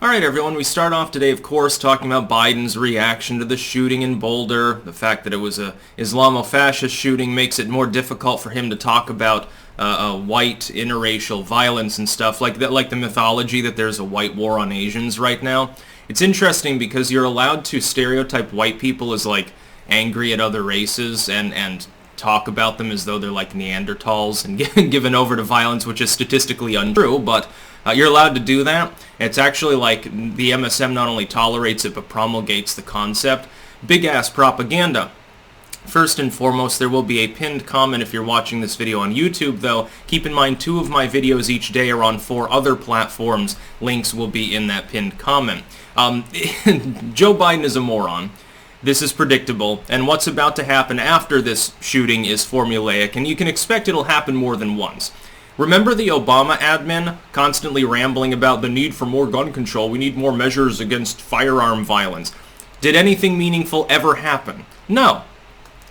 Alright everyone, we start off today, of course, talking about Biden's reaction to the shooting in Boulder. The fact that it was a Islamofascist shooting makes it more difficult for him to talk about white interracial violence and stuff like that, like the mythology that there's a white war on Asians right now. It's interesting because you're allowed to stereotype white people as like angry at other races and talk about them as though they're like Neanderthals and given over to violence, which is statistically untrue, but you're allowed to do that. It's actually like the MSM not only tolerates it, but promulgates the concept. Big-ass propaganda. First and foremost, there will be a pinned comment if you're watching this video on YouTube, though. Keep in mind, 2 of my videos each day are on 4 other platforms. Links will be in that pinned comment. Joe Biden is a moron. This is predictable, and what's about to happen after this shooting is formulaic, and you can expect it'll happen more than once. Remember the Obama admin constantly rambling about the need for more gun control, we need more measures against firearm violence. Did anything meaningful ever happen? No.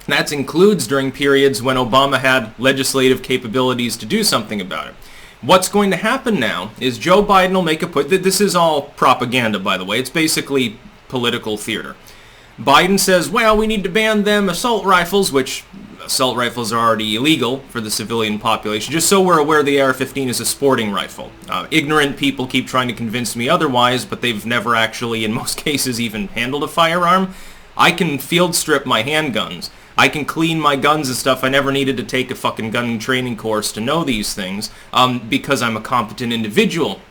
That includes during periods when Obama had legislative capabilities to do something about it. What's going to happen now is Joe Biden will make a put. This is all propaganda, by the way. It's basically political theater. Biden says, well, we need to ban them assault rifles, which assault rifles are already illegal for the civilian population. Just so we're aware, the AR-15 is a sporting rifle. Ignorant people keep trying to convince me otherwise, but they've never actually, in most cases, even handled a firearm. I can field strip my handguns. I can clean my guns and stuff. I never needed to take a fucking gun training course to know these things because I'm a competent individual.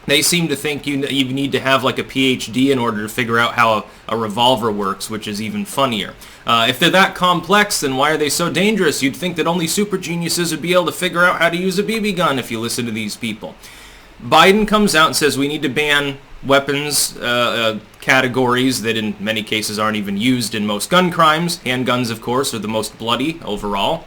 They seem to think you need to have like a PhD in order to figure out how a revolver works, which is even funnier. If they're that complex, then why are they so dangerous? You'd think that only super geniuses would be able to figure out how to use a BB gun if you listen to these people. Biden comes out and says we need to ban weapons categories that in many cases aren't even used in most gun crimes. Handguns, of course, are the most bloody overall.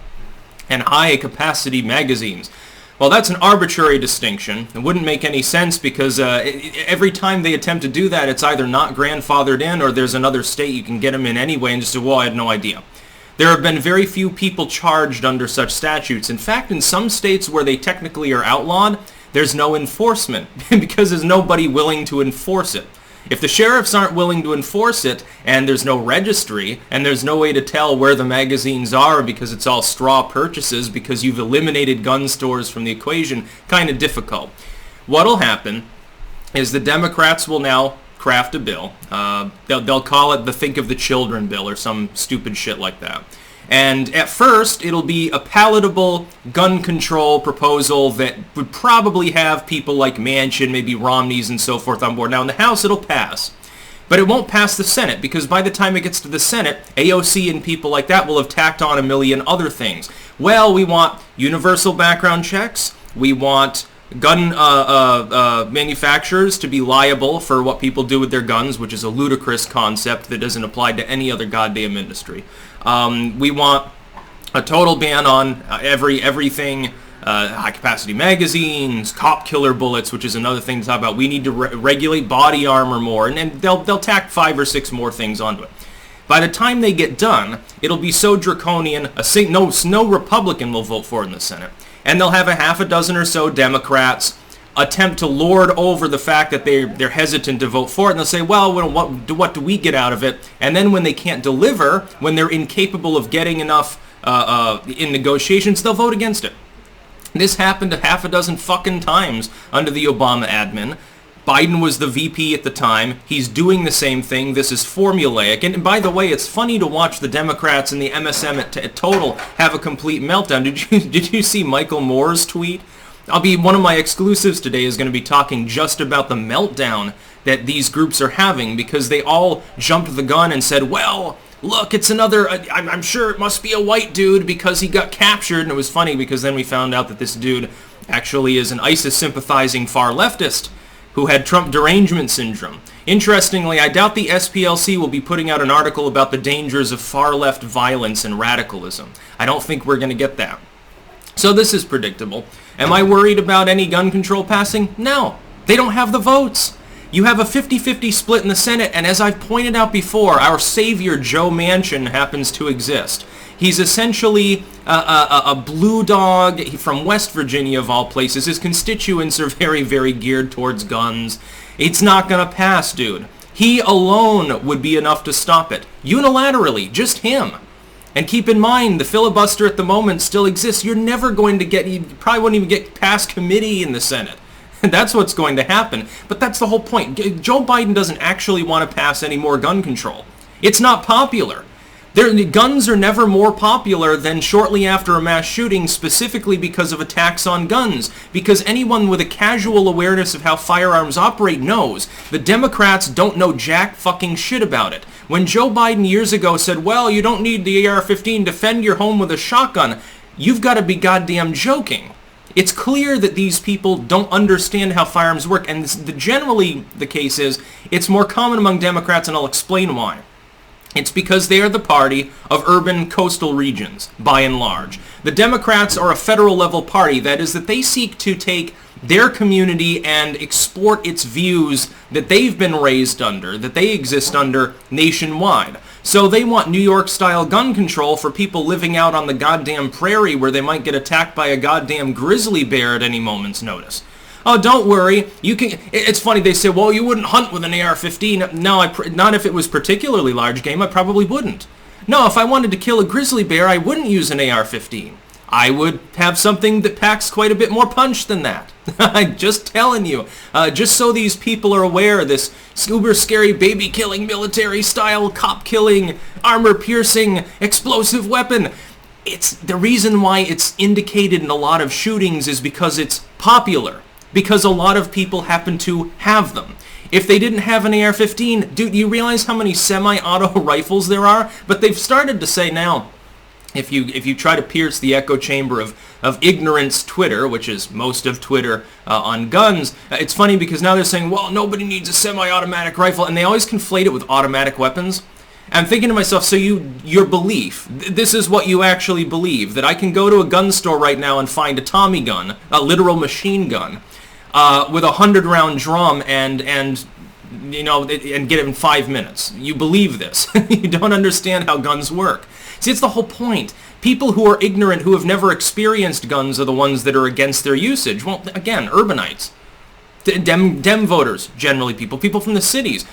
And high-capacity magazines. Well, that's an arbitrary distinction. It wouldn't make any sense because every time they attempt to do that, it's either not grandfathered in or there's another state you can get them in anyway and just say, well, I had no idea. There have been very few people charged under such statutes. In fact, in some states where they technically are outlawed, there's no enforcement because there's nobody willing to enforce it. If the sheriffs aren't willing to enforce it, and there's no registry, and there's no way to tell where the magazines are because it's all straw purchases because you've eliminated gun stores from the equation, kind of difficult. What'll happen is the Democrats will now craft a bill. They'll call it the Think of the Children bill or some stupid shit like that. And at first, it'll be a palatable gun control proposal that would probably have people like Manchin, maybe Romney's and so forth on board. Now, in the House, it'll pass. But it won't pass the Senate, because by the time it gets to the Senate, AOC and people like that will have tacked on a million other things. Well, we want universal background checks. We want gun manufacturers to be liable for what people do with their guns, which is a ludicrous concept that doesn't apply to any other goddamn industry. We want a total ban on everything, high-capacity magazines, cop killer bullets, which is another thing to talk about. We need to regulate body armor more, and they'll tack 5 or 6 more things onto it. By the time they get done, it'll be so draconian, no Republican will vote for it in the Senate. And they'll have a half a dozen or so Democrats attempt to lord over the fact that they're hesitant to vote for it, and they'll say, well, what do we get out of it? And then when they can't deliver, when they're incapable of getting enough in negotiations, they'll vote against it. This happened a half a dozen fucking times under the Obama admin. Biden was the VP at the time. He's doing the same thing. This is formulaic. And by the way, it's funny to watch the Democrats and the MSM at total have a complete meltdown. Did you see Michael Moore's tweet? One of my exclusives today is going to be talking just about the meltdown that these groups are having because they all jumped the gun and said, well, look, it's another, I'm sure it must be a white dude because he got captured. And it was funny because then we found out that this dude actually is an ISIS sympathizing far leftist who had Trump derangement syndrome. Interestingly, I doubt the SPLC will be putting out an article about the dangers of far-left violence and radicalism. I don't think we're going to get that. So this is predictable. Am I worried about any gun control passing? No. They don't have the votes. You have a 50-50 split in the Senate, and as I've pointed out before, our savior Joe Manchin happens to exist. He's essentially a blue dog from West Virginia, of all places. His constituents are very, very geared towards guns. It's not going to pass, dude. He alone would be enough to stop it. Unilaterally, just him. And keep in mind, the filibuster at the moment still exists. You're never going to you probably won't even get past committee in the Senate. And that's what's going to happen. But that's the whole point. Joe Biden doesn't actually want to pass any more gun control. It's not popular. Guns are never more popular than shortly after a mass shooting, specifically because of attacks on guns. Because anyone with a casual awareness of how firearms operate knows the Democrats don't know jack fucking shit about it. When Joe Biden years ago said, well, you don't need the AR-15, defend your home with a shotgun, you've got to be goddamn joking. It's clear that these people don't understand how firearms work, and generally the case is it's more common among Democrats, and I'll explain why. It's because they are the party of urban coastal regions, by and large. The Democrats are a federal level party, that is, that they seek to take their community and export its views that they've been raised under, that they exist under nationwide. So they want New York-style gun control for people living out on the goddamn prairie where they might get attacked by a goddamn grizzly bear at any moment's notice. Oh, don't worry. You can. It's funny, they say, well, you wouldn't hunt with an AR-15. No, not if it was particularly large game, I probably wouldn't. No, if I wanted to kill a grizzly bear, I wouldn't use an AR-15. I would have something that packs quite a bit more punch than that. I'm just telling you. Just so these people are aware, this uber scary baby-killing, military-style, cop-killing, armor-piercing, explosive weapon. It's the reason why it's indicated in a lot of shootings is because it's popular. Because a lot of people happen to have them. If they didn't have an AR-15, dude, you realize how many semi-auto rifles there are? But they've started to say now, if you try to pierce the echo chamber of ignorance Twitter, which is most of Twitter on guns, it's funny because now they're saying, well, nobody needs a semi-automatic rifle, and they always conflate it with automatic weapons. I'm thinking to myself, so your belief, this is what you actually believe, that I can go to a gun store right now and find a Tommy gun, a literal machine gun, with a 100-round drum and get it in 5 minutes. You believe this. You don't understand how guns work. See, it's the whole point. People who are ignorant, who have never experienced guns, are the ones that are against their usage. Well, again, urbanites. Dem voters, generally people from the cities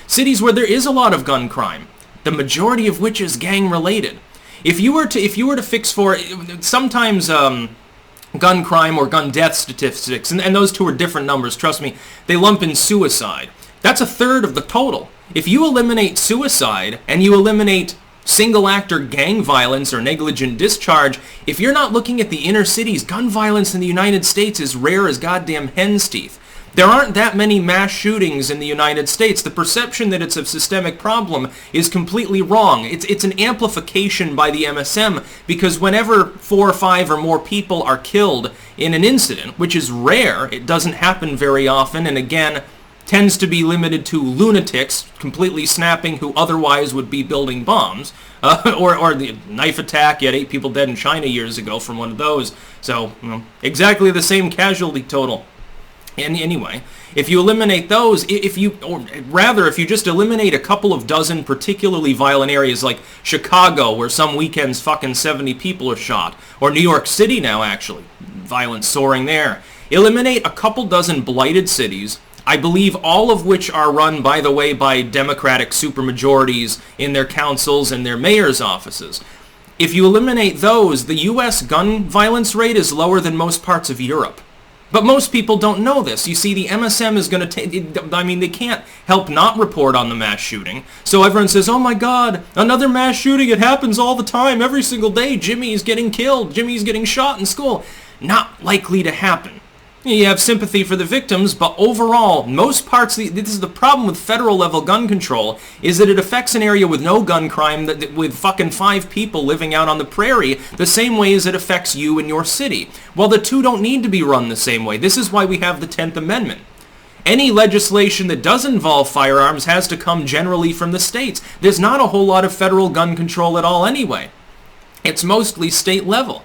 where there is a lot of gun crime, the majority of which is gang-related. If you were to fix for sometimes gun crime or gun death statistics, and those two are different numbers, trust me, they lump in suicide. That's a third of the total. If you eliminate suicide and you eliminate single-actor gang violence or negligent discharge, if you're not looking at the inner cities, gun violence in the United States is rare as goddamn hen's teeth. There aren't that many mass shootings in the United States. The perception that it's a systemic problem is completely wrong. It's an amplification by the MSM, because whenever 4 or 5 or more people are killed in an incident, which is rare, it doesn't happen very often, and again, tends to be limited to lunatics completely snapping who otherwise would be building bombs, or the knife attack. You had 8 people dead in China years ago from one of those. So, exactly the same casualty total. And anyway, if you eliminate those, if you just eliminate a couple of dozen particularly violent areas like Chicago, where some weekends fucking 70 people are shot, or New York City now actually, violence soaring there. Eliminate a couple dozen blighted cities, I believe all of which are run, by the way, by Democratic supermajorities in their councils and their mayor's offices. If you eliminate those, the U.S. gun violence rate is lower than most parts of Europe. But most people don't know this. You see, the MSM is going to take... they can't help not report on the mass shooting. So everyone says, oh my God, another mass shooting. It happens all the time, every single day. Jimmy's getting killed. Jimmy's getting shot in school. Not likely to happen. You have sympathy for the victims, but overall, most parts, this is the problem with federal level gun control, is that it affects an area with no gun crime, with fucking 5 people living out on the prairie, the same way as it affects you in your city. Well, the two don't need to be run the same way. This is why we have the 10th Amendment. Any legislation that does involve firearms has to come generally from the states. There's not a whole lot of federal gun control at all anyway. It's mostly state level.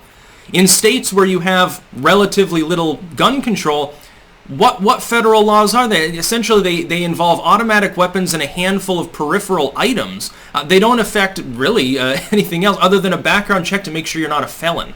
In states where you have relatively little gun control, What federal laws are they? Essentially, they involve automatic weapons and a handful of peripheral items. They don't affect, really, anything else other than a background check to make sure you're not a felon.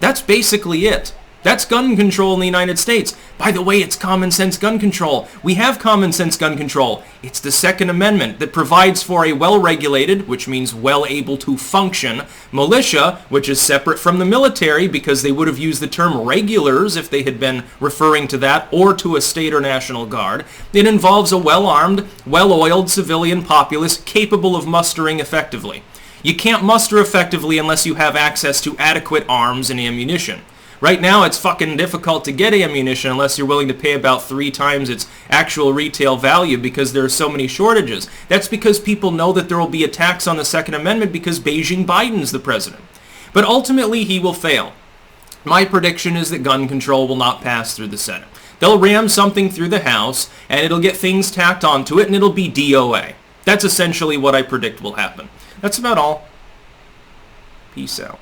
That's basically it. That's gun control in the United States. By the way, it's common sense gun control. We have common sense gun control. It's the Second Amendment that provides for a well-regulated, which means well able to function, militia, which is separate from the military because they would have used the term regulars if they had been referring to that or to a state or national guard. It involves a well-armed, well-oiled civilian populace capable of mustering effectively. You can't muster effectively unless you have access to adequate arms and ammunition. Right now, it's fucking difficult to get ammunition unless you're willing to pay about 3 times its actual retail value because there are so many shortages. That's because people know that there will be attacks on the Second Amendment because Beijing Biden's the president. But ultimately, he will fail. My prediction is that gun control will not pass through the Senate. They'll ram something through the House, and it'll get things tacked onto it, and it'll be DOA. That's essentially what I predict will happen. That's about all. Peace out.